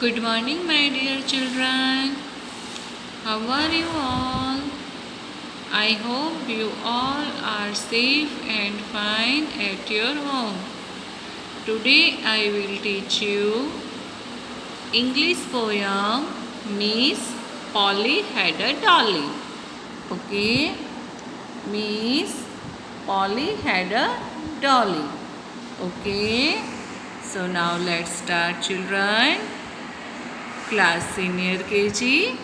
Good morning, my dear children. How are you all? I hope you all are safe and fine at your home. Today I will teach you English poem Miss Polly Had a Dolly. Okay? Miss Polly had a dolly. Okay? So now let's start, children. Class Senior KG.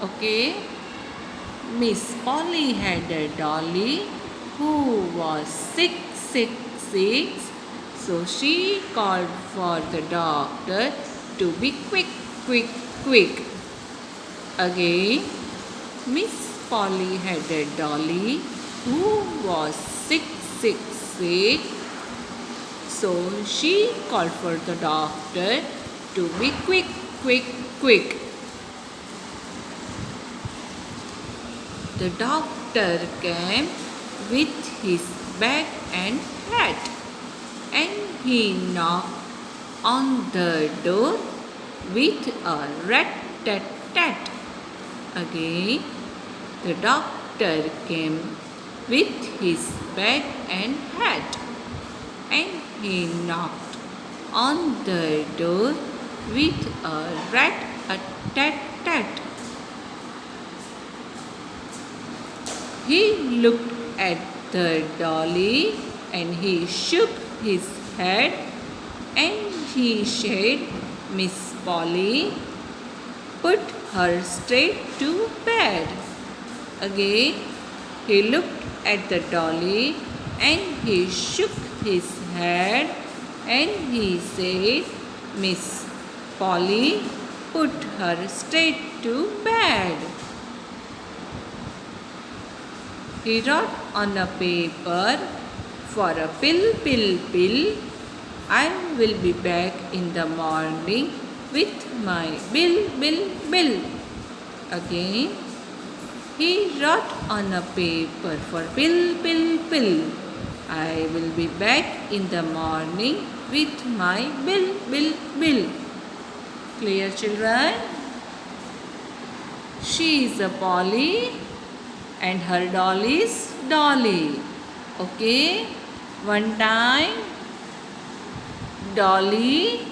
Okay. Miss Polly had a dolly who was sick. So she called for the doctor to be quick. Again, Miss Polly had a dolly who was sick. So she called for the doctor to be quick. The doctor came with his bag and hat, and he knocked on the door with a rat-tat-tat. Again, the doctor came with his bag and hat, and he knocked on the door with a rat-a-tat-tat. He looked at the dolly and he shook his head and he said, Miss Polly, put her straight to bed. Again, he looked at the dolly and he shook his head and he said, Miss Polly, put her straight to bed. He wrote on a paper, for a pill. I will be back in the morning with my bill. Again, he wrote on a paper, for pill. I will be back in the morning with my bill. Clear, children? She is a Polly and her doll is Dolly. Okay? One time, Dolly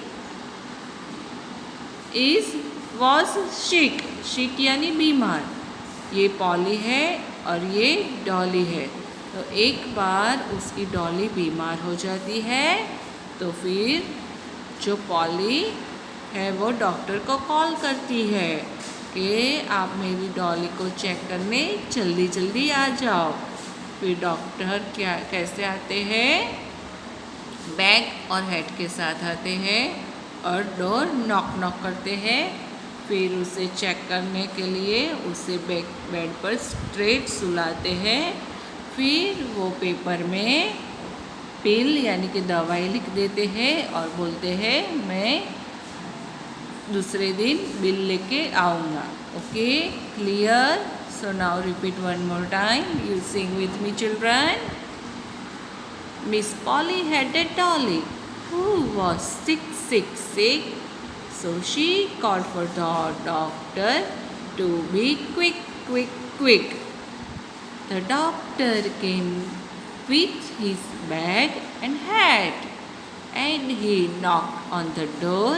was sick. Sick यानी बीमार. ये poly है और ये डॉली है. तो एक बार उसकी डॉली बीमार हो जाती है तो फिर जो पॉली है वो डॉक्टर को कॉल करती है कि आप मेरी डॉली को चेक करने जल्दी आ जाओ. फिर डॉक्टर कैसे आते हैं? बैग और हेड के साथ आते हैं और डोर नॉक करते हैं. फिर उसे चेक करने के लिए उसे बेड पर स्ट्रेट सुलाते हैं. फिर वो पेपर में पिल यानी कि दवाई लिख देते हैं और बोलते हैं मैं दूसरे दिन बिल लेके आऊँगा. Okay, clear? So now repeat one more time. You sing with me, children. Miss Polly had a dolly who was sick. So she called for the doctor to be quick. The doctor came with his bag and hat, and he knocked on the door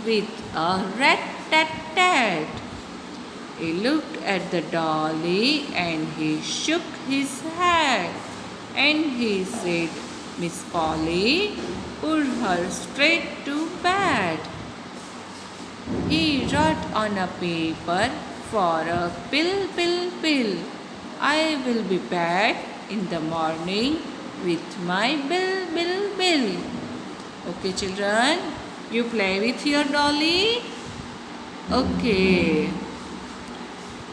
with a rat-tat-tat. He looked at the dolly and he shook his head and he said, Miss Polly, put her straight to bed. He wrote on a paper, for a pill. I will be back in the morning with my bill. Okay, children, you play with your dolly. Okay.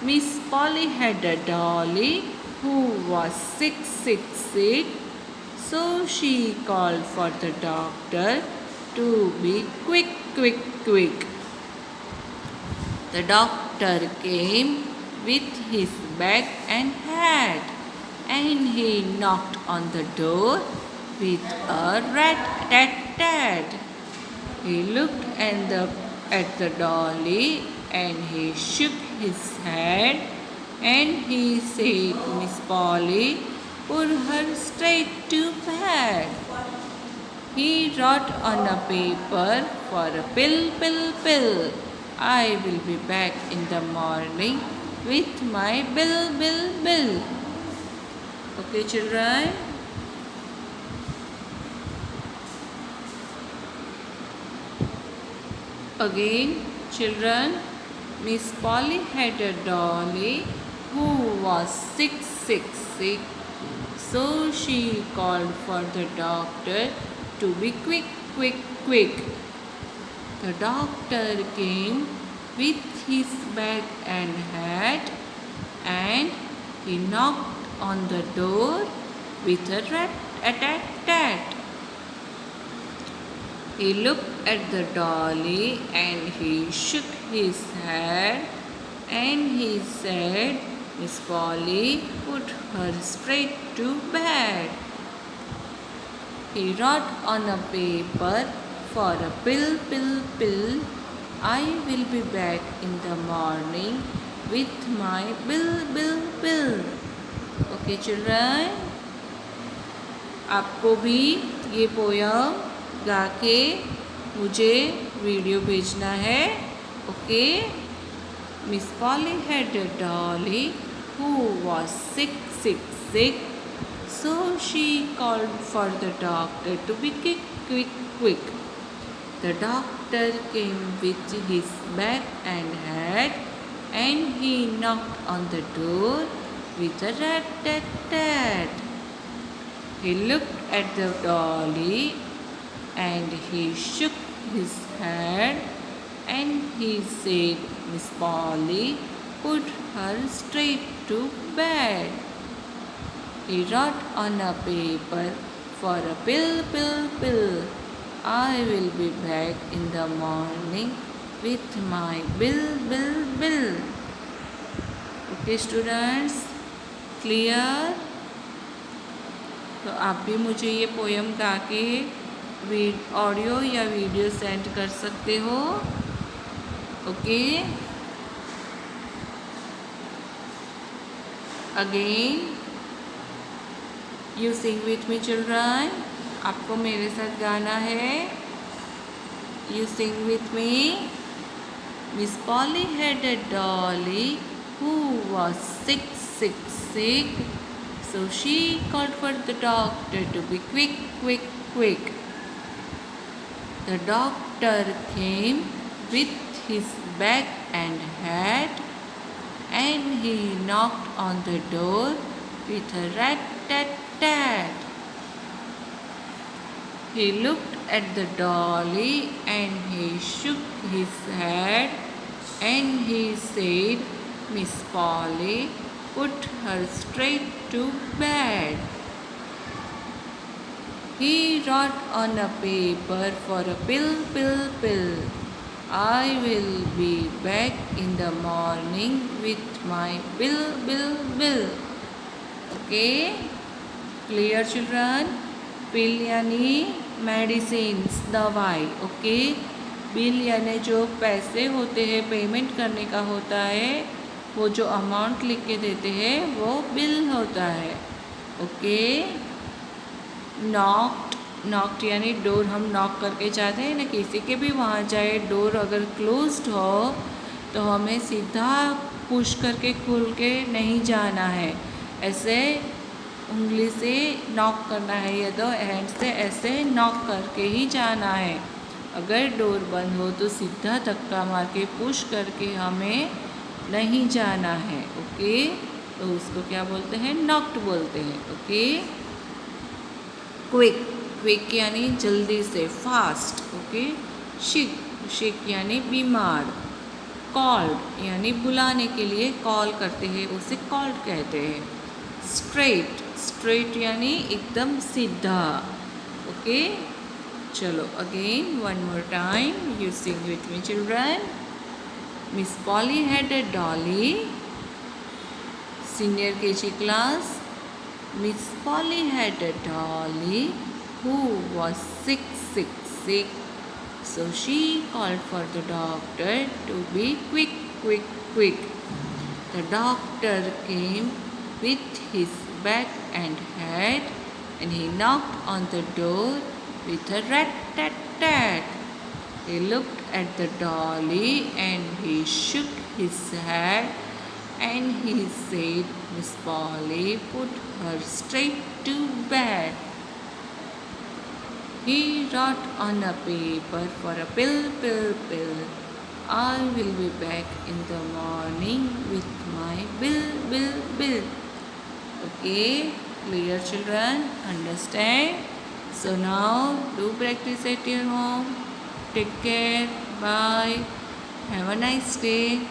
Miss Polly had a dolly who was sick. So she called for the doctor to be quick. The doctor came with his bag and hat, and he knocked on the door with a rat-tat-tat. He looked at the dolly and he shook his head and he said, Miss Polly, put her straight to bed. He wrote on a paper for a pill, pill, pill. I will be back in the morning with my bill, bill, bill. Okay, children? Again, children, Miss Polly had a dolly who was sick, sick, sick. So she called for the doctor to be quick, quick, quick. The doctor came with his bag and hat and he knocked on the door with a rat-a-tat-tat. He looked at the dolly and he shook his head and he said, Miss Polly, put her straight to bed. He wrote on a paper for a pill, pill, pill. I will be back in the morning with my bill, bill, bill. Okay, children? आपको भी ये poem गा के मुझे video भेजना है. Okay? Miss Polly had a dolly who was sick, sick, sick. So she called for the doctor to be quick, quick, quick. The doctor came with his bag and hat and he knocked on the door with a rat-tat-tat. He looked at the dolly and he shook his head and he said, Miss Polly, put her straight to bed. He wrote on a paper for a pill, pill, pill. I will be back in the morning with my bill, bill, bill. Okay, students, clear? तो आप भी मुझे ये poem गा के audio या video send कर सकते हो. Okay? Again you sing with me children. आपको मेरे साथ गाना है. You sing with me. Miss poly had a Dolly who was sick, sick, sick. So she called for the doctor to be quick, quick, quick. The doctor came with his bag and hat and he knocked on the door with a rat-tat-tat. He looked at the dolly and he shook his head and he said, Miss Polly, put her straight to bed. He wrote on a paper for a pill, pill, pill. I will be back in the morning with my bill, bill, bill. Okay? Clear, children? Pill यानी medicines, दवाई. Okay? Bill यानी जो पैसे होते हैं payment करने का होता है, वो जो अमाउंट लिख के देते हैं वो बिल होता है. ओके? नॉक्ड यानी डोर हम नॉक करके जाते हैं ना, किसी के भी वहाँ जाए, डोर अगर क्लोज्ड हो तो हमें सीधा पुश करके खोल के नहीं जाना है, ऐसे उंगली से नॉक करना है या तो हैंड से ऐसे नॉक करके ही जाना है. अगर डोर बंद हो तो सीधा धक्का मार के पुश करके हमें नहीं जाना है. ओके? तो उसको क्या बोलते हैं? नॉक्ड बोलते हैं. ओके? क्विक, क्विक यानी जल्दी से, फास्ट. ओके? शिक यानी बीमार. कॉल्ड यानी बुलाने के लिए कॉल करते हैं, उसे कॉल्ड कहते हैं. स्ट्रेट यानी एकदम सीधा. ओके? चलो again one more time. You sing with me children. Miss Polly had a dolly. Senior KG class. Miss Polly had a dolly who was sick, sick, sick. So she called for the doctor to be quick, quick, quick. The doctor came with his bag and hat, and he knocked on the door with a rat-tat-tat. He looked at the dolly and he shook his head and he said, Miss Polly, put her straight to bed. He wrote on a paper for a pill, pill, pill. I will be back in the morning with my bill, bill, bill. Okay, clear children? Understand? So now do practice at your home. Take care. Bye. Have a nice day.